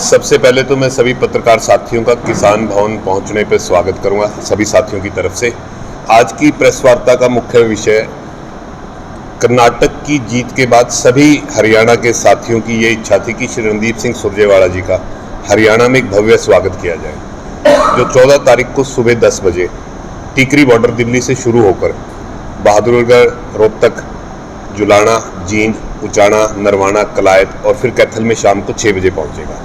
सबसे पहले तो मैं सभी पत्रकार साथियों का किसान भवन पहुंचने पर स्वागत करूंगा सभी साथियों की तरफ से। आज की प्रेस वार्ता का मुख्य विषय कर्नाटक की जीत के बाद सभी हरियाणा के साथियों की ये इच्छा थी कि श्री रणदीप सिंह सुरजेवाला जी का हरियाणा में एक भव्य स्वागत किया जाए, जो 14 तारीख को सुबह 10 बजे टीकरी बॉर्डर दिल्ली से शुरू होकर बहादुरगढ़, रोहतक, जुलाना, जींद, उचाना, नरवाना, कलायत और फिर कैथल में शाम को 6 बजे पहुंचेगा।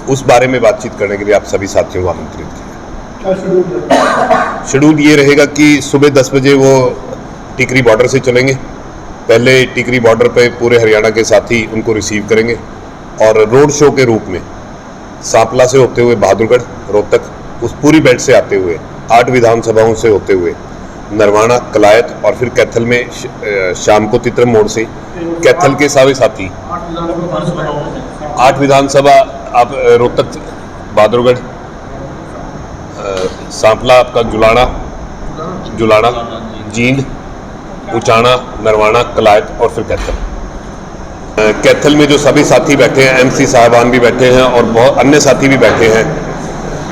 उस बारे में बातचीत करने के लिए आप सभी साथियों को आमंत्रित किया। शेड्यूल ये रहेगा कि सुबह 10 बजे वो टीकरी बॉर्डर से चलेंगे। पहले टीकरी बॉर्डर पे पूरे हरियाणा के साथी उनको रिसीव करेंगे और रोड शो के रूप में सांपला से होते हुए बहादुरगढ़, रोहतक, उस पूरी बेल्ट से आते हुए 8 विधानसभाओं से होते हुए नरवाना, कलायत और फिर कैथल में शाम को तित्रम मोड़ से कैथल के सारे साथी 8 विधानसभा आप रोहतक, बहादुरगढ़, सांपला, आपका जुलाना, जींद, उचाना, नरवाना, कलायत और फिर कैथल। कैथल में जो सभी साथी बैठे हैं, एमसी साहबान भी बैठे हैं और बहुत अन्य साथी भी बैठे हैं।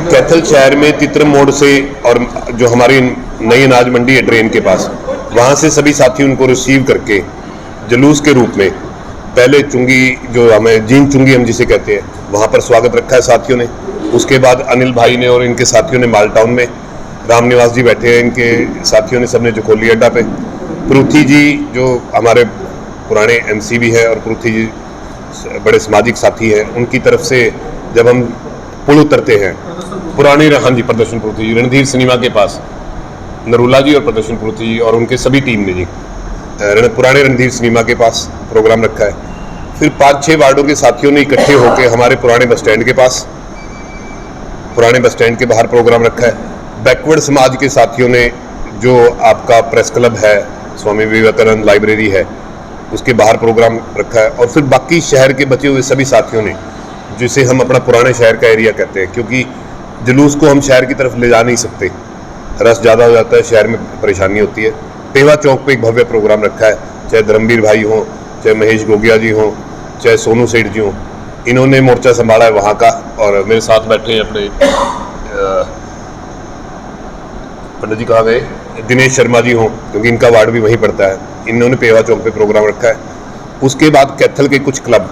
कैथल शहर में तित्रम मोड़ से और जो हमारी नई अनाज मंडी है ड्रेन के पास, वहाँ से सभी साथी उनको रिसीव करके जुलूस के रूप में पहले चुंगी, जो हमें जींद चुंगी हम जिसे कहते हैं, वहाँ पर स्वागत रखा है साथियों ने। उसके बाद अनिल भाई ने और इनके साथियों ने माल टाउन में, राम निवास जी बैठे हैं, इनके साथियों ने सबने जखोली अड्डा पे, पृथ्वी जी जो हमारे पुराने एमसी भी है और पृथ्वी जी बड़े सामाजिक साथी हैं, उनकी तरफ से जब हम पुल उतरते हैं पुराने, हाँ जी, प्रदर्शन पृथ्वी जी, रणधीर सिनेमा के पास नरूला जी और प्रदर्शन पृथ्वी जी और उनके सभी टीम ने जी पुराने रणधीर सिनेमा के पास प्रोग्राम रखा है। फिर 5-6 वार्डों के साथियों ने इकट्ठे होकर हमारे पुराने बस स्टैंड के पास, पुराने बस स्टैंड के बाहर प्रोग्राम रखा है। बैकवर्ड समाज के साथियों ने जो आपका प्रेस क्लब है, स्वामी विवेकानंद लाइब्रेरी है, उसके बाहर प्रोग्राम रखा है। और फिर बाकी शहर के बचे हुए सभी साथियों ने, जिसे हम अपना पुराने शहर का एरिया कहते हैं, क्योंकि जुलूस को हम शहर की तरफ ले जा नहीं सकते, रस ज़्यादा हो जाता है, शहर में परेशानी होती है। पेवा चौक पे एक भव्य प्रोग्राम रखा है, चाहे धर्मवीर भाई हों, चाहे महेश गोगिया जी हों, चाहे सोनू सेठ जी हों, इन्होंने मोर्चा संभाला है वहाँ का। और मेरे साथ बैठे हैं अपने पंडित जी, कहाँ गए, दिनेश शर्मा जी हों, क्योंकि इनका वार्ड भी वहीं पड़ता है, इन्होंने पेवा चौक पे प्रोग्राम रखा है। उसके बाद कैथल के कुछ क्लब,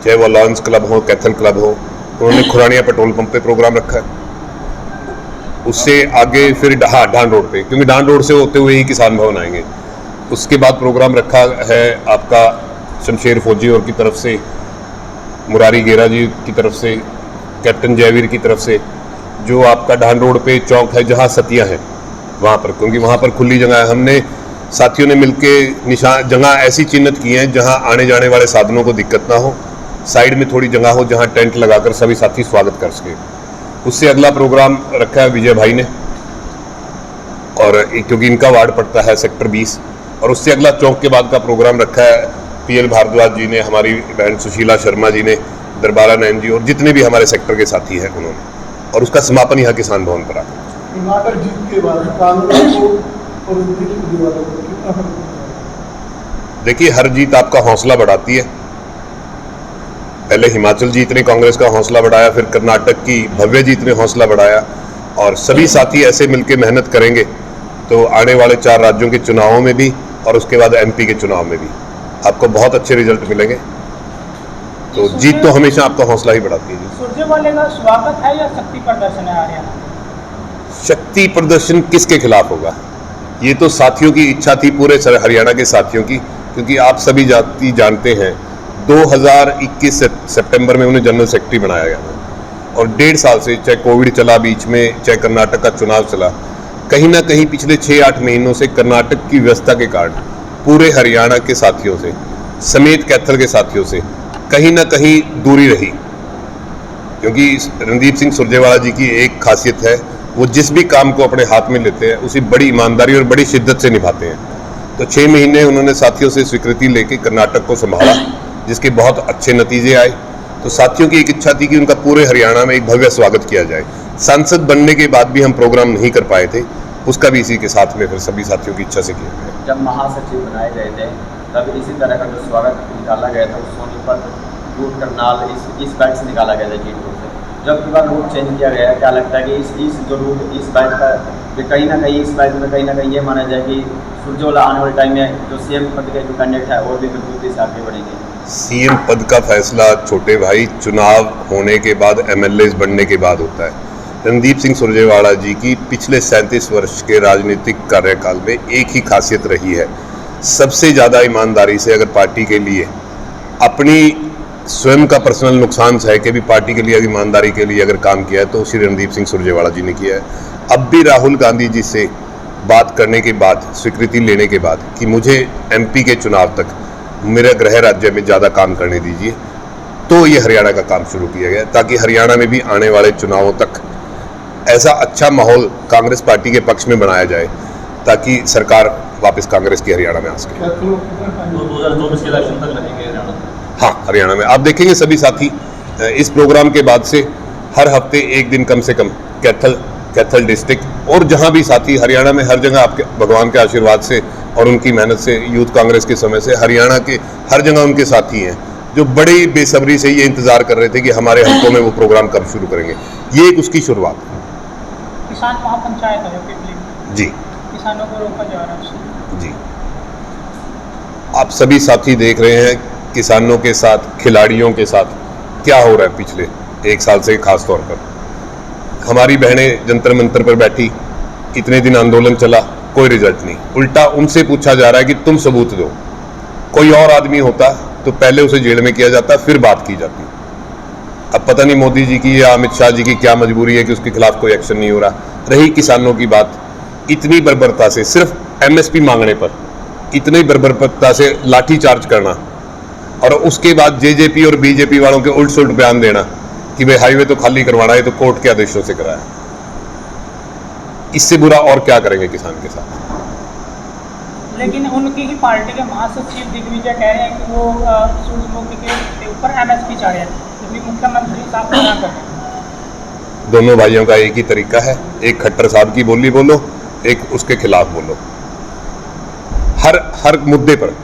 चाहे वो लॉन्स क्लब हो, कैथल क्लब हो, उन्होंने खुरानिया पेट्रोल पंप पे प्रोग्राम रखा है। उससे आगे फिर डांड रोड पे, क्योंकि डांड रोड से होते हुए ही किसान भवन आएंगे। उसके बाद प्रोग्राम रखा है आपका शमशेर फौजी और की तरफ से, मुरारी गेरा जी की तरफ से, कैप्टन जयवीर की तरफ से, जो आपका डांड रोड पे चौक है जहाँ सतिया है वहाँ पर, क्योंकि वहाँ पर खुली जगह है। हमने साथियों ने मिलकर निशान जगह ऐसी चिन्हित की हैं जहाँ आने जाने वाले साधनों को दिक्कत ना हो, साइड में थोड़ी जगह हो जहाँ टेंट लगाकर सभी साथी स्वागत कर सके। उससे अगला प्रोग्राम रखा है विजय भाई ने, और क्योंकि इनका वार्ड पड़ता है सेक्टर 20, और उससे अगला चौक के बाद का प्रोग्राम रखा है पीएल भारद्वाज जी ने, हमारी बहन सुशीला शर्मा जी ने, दरबारा नैन जी और जितने भी हमारे सेक्टर के साथी हैं उन्होंने, और उसका समापन यहाँ किसान भवन पर आता है। देखिए, हर जीत आपका हौसला बढ़ाती है। पहले हिमाचल जीत ने कांग्रेस का हौसला बढ़ाया, फिर कर्नाटक की भव्य जीत ने हौसला बढ़ाया, और सभी साथी ऐसे मिलकर मेहनत करेंगे तो आने वाले 4 राज्यों के चुनावों में भी और उसके बाद एमपी के चुनाव में भी आपको बहुत अच्छे रिजल्ट मिलेंगे। तो जीत तो हमेशा आपका हौसला ही बढ़ाती है। सुरजेवाला का स्वागत है या शक्ति प्रदर्शन है हरियाणा? शक्ति प्रदर्शन किसके खिलाफ होगा? ये तो साथियों की इच्छा थी, पूरे हरियाणा के साथियों की, क्योंकि आप सभी जानते हैं 2021 सितंबर में उन्हें जनरल सेक्रेटरी बनाया गया था, और 1.5 साल से, चाहे कोविड चला बीच में, चाहे कर्नाटक का चुनाव चला, कहीं ना कहीं पिछले 6-8 महीनों से कर्नाटक की व्यवस्था के कारण पूरे हरियाणा के साथियों से समेत कैथल के साथियों से कहीं ना कहीं दूरी रही। क्योंकि रणदीप सिंह सुरजेवाला जी की एक खासियत है, वो जिस भी काम को अपने हाथ में लेते हैं उसे बड़ी ईमानदारी और बड़ी शिद्दत से निभाते हैं। तो 6 महीने उन्होंने साथियों से स्वीकृति लेके कर्नाटक को संभाला, जिसके बहुत अच्छे नतीजे आए। तो साथियों की एक इच्छा थी कि उनका पूरे हरियाणा में एक भव्य स्वागत किया जाए। सांसद बनने के बाद भी हम प्रोग्राम नहीं कर पाए थे, उसका भी इसी के साथ में फिर सभी साथियों की इच्छा से किया गया। जब महासचिव बनाए गए थे तब इसी तरह का जो स्वागत निकाला गया था, सोनीपत, दूध करनाल, इस बेल्ट से निकाला गया था जीतपुर से। जब की बार रूट चेंज किया गया है, क्या लगता है कि इस जो रूट इस बात का कि कहीं ना कहीं इस बात में कहीं ना कहीं ये माना जाए कि सुरजेवाला आने वाले टाइम में जो सीएम पद के जो कैंडिडेट है और भी मजबूती से आगे बढ़ेंगे? सीएम पद का फैसला छोटे भाई चुनाव होने के बाद एमएलए बनने के बाद होता है। रणदीप सिंह सुरजेवाला जी की पिछले 37 वर्ष के राजनीतिक कार्यकाल में एक ही खासियत रही है, सबसे ज़्यादा ईमानदारी से अगर पार्टी के लिए अपनी स्वयं का पर्सनल नुकसान सह के भी पार्टी के लिए ईमानदारी के लिए अगर काम किया है तो श्री रणदीप सिंह सुरजेवाला जी ने किया है। अब भी राहुल गांधी जी से बात करने के बाद, स्वीकृति लेने के बाद कि मुझे एमपी के चुनाव तक मेरा गृह राज्य में ज़्यादा काम करने दीजिए, तो ये हरियाणा का काम शुरू किया गया ताकि हरियाणा में भी आने वाले चुनावों तक ऐसा अच्छा माहौल कांग्रेस पार्टी के पक्ष में बनाया जाए ताकि सरकार वापस कांग्रेस की हरियाणा में आ सके। 2024 के इलेक्शन तक रहेंगे हरियाणा? हाँ, हरियाणा में आप देखेंगे सभी साथी इस प्रोग्राम के बाद से हर हफ्ते एक दिन कम से कम कैथल डिस्ट्रिक्ट और जहाँ भी साथी हरियाणा में हर जगह आपके भगवान के आशीर्वाद से और उनकी मेहनत से यूथ कांग्रेस के समय से हरियाणा के हर जगह उनके साथी हैं जो बड़ी बेसब्री से ये इंतजार कर रहे थे कि हमारे हफ्तों में वो प्रोग्राम कब शुरू करेंगे। ये एक उसकी शुरुआत है। किसान महापंचायत है पिपली में, जी किसानों को रोका जा रहा है। जी, आप सभी साथी देख रहे हैं किसानों के साथ, खिलाड़ियों के साथ क्या हो रहा है पिछले एक साल से। खास तौर पर हमारी बहनें जंतर मंतर पर बैठी, इतने दिन आंदोलन चला, कोई रिजल्ट नहीं। उल्टा उनसे पूछा जा रहा है कि तुम सबूत दो। कोई और आदमी होता तो पहले उसे जेल में किया जाता, फिर बात की जाती। अब पता नहीं मोदी जी की या अमित शाह जी की क्या मजबूरी है कि उसके खिलाफ कोई एक्शन नहीं हो रहा। रही किसानों की बात, इतनी बर्बरता से सिर्फ एमएसपी मांगने पर इतनी बर्बरता से लाठी चार्ज करना और उसके बाद जेजेपी और बीजेपी वालों के उल्ट सुल्ट बयान देना कि भाई हाईवे तो खाली करवाना है, तो कोर्ट के आदेशों से कराया। इससे बुरा और क्या करेंगे किसान के साथ। लेकिन उनकी ही पार्टी के महासचिव दिग्विजय कह रहे हैं कि वो सूरजमुखी के ऊपर एमएसपी चाह रहे हैं, जबकि मुख्यमंत्री साहब मना कर रहे हैं। दोनों भाइयों का एक ही तरीका है, एक खट्टर साहब की बोली बोलो, एक उसके खिलाफ बोलो। हर मुद्दे पर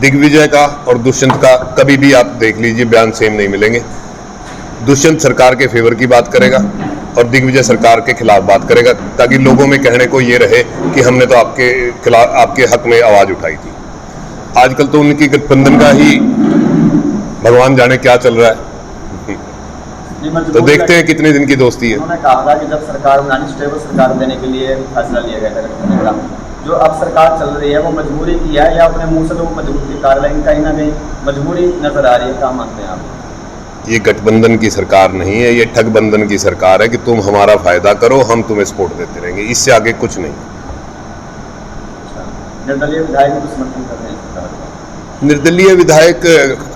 दिग्विजय का और दुष्यंत का कभी भी आप देख लीजिए बयान सेम नहीं मिलेंगे। दुष्यंत सरकार के फेवर की बात करेगा और दिग्विजय सरकार के खिलाफ बात करेगा ताकि लोगों में कहने को ये रहे कि हमने तो आपके खिलाफ, आपके हक में आवाज उठाई थी। आजकल तो उनकी गठबंधन का ही भगवान जाने क्या चल रहा है, तो देखते हैं कितने दिन की दोस्ती है। उन्होंने कहा था कि जब सरकार में स्टेबल सरकार देने के लिए फैसला लिया गया था गठबंधन का, जो अब सरकार चल रही है वो मजबूरी की है या अपने मुंह से तो वो मजबूरी निकाल, लेकिन कहीं ना कहीं मजबूरी नजर आ रही है। क्या मानते हैं आप? ये गठबंधन की सरकार नहीं है, ये ठगबंधन की सरकार है कि तुम हमारा फायदा करो, हम तुम्हें सपोर्ट देते रहेंगे, इससे आगे कुछ नहीं। निर्दलीय विधायक भी समर्थन कर रहे हैं सरकार का? निर्दलीय विधायक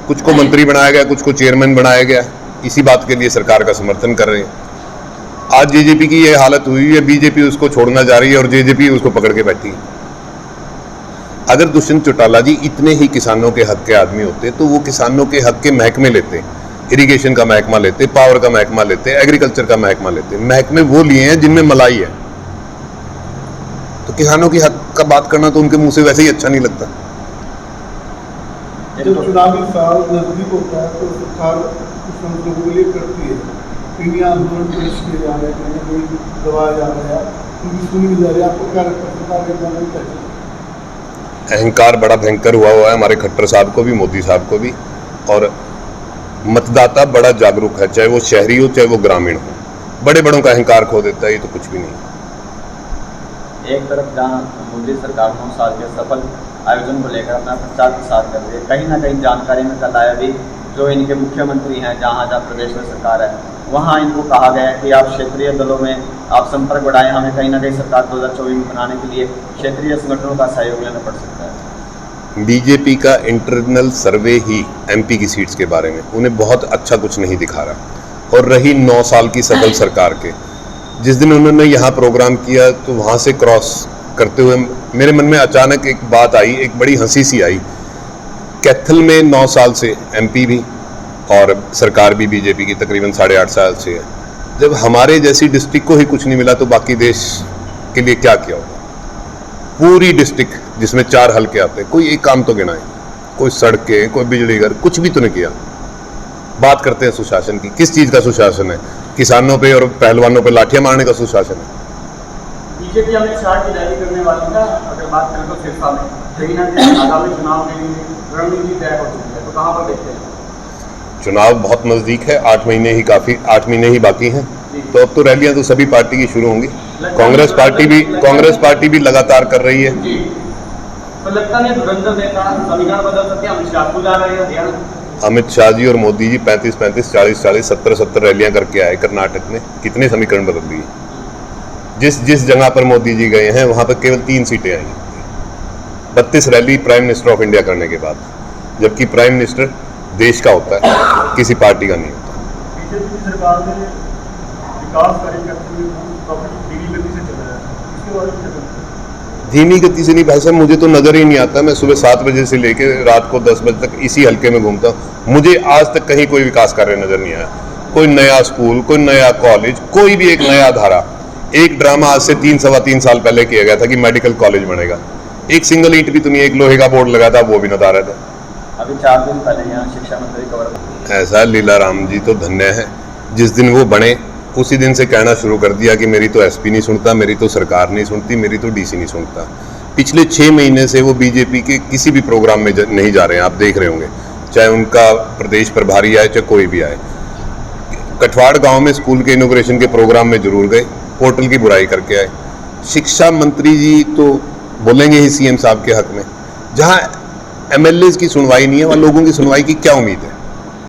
कुछ को मंत्री बनाया गया, कुछ को चेयरमैन बनाया गया, इसी बात के लिए सरकार का समर्थन कर रहे हैं। आज जेजेपी की ये हालत हुई है, बीजेपी उसको छोड़ना जा रही है और जेजेपी उसको पकड़ के बैठी है। अगर दुष्यंत चौटाला जी इतने ही किसानों के हक के आदमी होते तो वो किसानों के हक के महकमे लेते, इरिगेशन का महकमा लेते, पावर का महकमा लेते, एग्रीकल्चर का महकमा लेते। महकमे वो लिए हैं जिनमें मलाई है, तो किसानों की हक का बात करना तो उनके मुंह से वैसे ही अच्छा नहीं लगता। जब चुनावी साल नजदीक होता है तो सरकार कुछ लोगों के लिए करती है, इंडिया आंदोलन पेश किए जा रहे हैं, कहीं दबाया जा रहा है, उनकी सुनी जा रही है। आपको क्या लगता है सरकार के जाने चाहिए? अहंकार बड़ा भयंकर हुआ है हमारे खट्टर साहब को भी, मोदी साहब को भी, और मतदाता बड़ा जागरूक है, चाहे वो शहरी हो चाहे वो ग्रामीण हो। बड़े बड़ों का अहंकार खो देता है, ये तो कुछ भी नहीं। एक तरफ जहाँ मोदी सरकार 9 साल के सफल आयोजन को लेकर अपना प्रचार प्रसार कर रही है, कहीं ना कहीं जानकारी में कल आया भी जो इनके मुख्यमंत्री हैं जहाँ जहाँ प्रदेश में सरकार है वहाँ इनको कहा गया है कि आप क्षेत्रीय दलों में आप संपर्क बढ़ाएं, हमें कहीं ना कहीं सरकार 2024 में बनाने के लिए क्षेत्रीय संगठनों का सहयोग लेना पड़ सकता है। बीजेपी का इंटरनल सर्वे ही एमपी की सीट्स के बारे में उन्हें बहुत अच्छा कुछ नहीं दिखा रहा। और रही 9 साल की सफल सरकार के, जिस दिन उन्होंने यहाँ प्रोग्राम किया तो वहाँ से क्रॉस करते हुए मेरे मन में अचानक एक बात आई, एक बड़ी हंसी सी आई। कैथल में 9 साल से एमपी भी और सरकार भी बीजेपी की तकरीबन 8.5 साल से है। जब हमारे जैसी डिस्ट्रिक्ट को ही कुछ नहीं मिला तो बाकी देश के लिए क्या किया होगा। पूरी डिस्ट्रिक्ट जिसमें 4 हल्के आते हैं, कोई एक काम तो गिनाए, कोई सड़कें, कोई बिजली घर, कुछ भी तो नहीं किया। बात करते हैं सुशासन की। किस चीज़ का सुशासन है? किसानों पे और पहलवानों पे लाठियां मारने का सुशासन है? बीजेपी अमित शाह की रैली करने वाली है, अगर बात करें तो सिरसा में कहीं ना कहीं आगामी चुनाव के लिए रणनीति तय हो चुकी है, तो कहाँ पर देखते हैं? चुनाव बहुत नज़दीक है, 8 महीने ही बाकी हैं, तो अब तो रैलियां तो सभी पार्टी की शुरू होंगी। कांग्रेस पार्टी भी लगातार कर रही है। जी, तो लगता नहीं धुरंधर नेता समीकरण बदल सकते हैं? अमित शाह को जा रहे हैं हरियाणा। अमित शाह जी और मोदी जी 35-35, 40-40, 70-70 रैलियां करके आए कर्नाटक में, कितने समीकरण बदल दिए। जिस जगह पर मोदी जी गए हैं वहां पर केवल 3 सीटें आई, 32 rally prime minister of India करने के बाद, जबकि प्राइम मिनिस्टर देश का होता है, किसी पार्टी का नहीं होता। बीजेपी की सरकार ने विकास कार्य करते हुए काफी धीमी गति से चल रहा है, इसके बारे में क्या कहते हैं? धीमी गति से नहीं भाई साहब, मुझे तो नजर ही नहीं आता। मैं सुबह 7 बजे से लेकर रात को 10 बजे तक इसी हल्के में घूमता हूँ, मुझे आज तक कहीं कोई विकास कार्य नजर नहीं आया। कोई नया स्कूल, कोई नया कॉलेज, कोई भी एक नया धारा। एक ड्रामा आज से 3-3.25 साल पहले किया गया था कि मेडिकल कॉलेज बनेगा, एक सिंगल ईंट भी तो नहीं, एक लोहे का बोर्ड लगा था वो भी नदारा था। अभी 4 दिन पहले यहाँ शिक्षा मंत्री कवर ऐसा लीलाराम जी तो धन्य है, जिस दिन वो बने उसी दिन से कहना शुरू कर दिया कि मेरी तो एसपी नहीं सुनता, मेरी तो सरकार नहीं सुनती, मेरी तो डीसी नहीं सुनता। पिछले 6 महीने से वो बीजेपी के किसी भी प्रोग्राम में नहीं जा रहे हैं, आप देख रहे होंगे, चाहे उनका प्रदेश प्रभारी आए चाहे कोई भी आए। कठवाड़ गांव में स्कूल के इनोग्रेशन के प्रोग्राम में जरूर गए, पोर्टल की बुराई करके आए। शिक्षा मंत्री जी तो बोलेंगे ही सीएम साहब के हक में, जहां एमएलए की सुनवाई नहीं है वहां लोगों की सुनवाई की क्या उम्मीद है?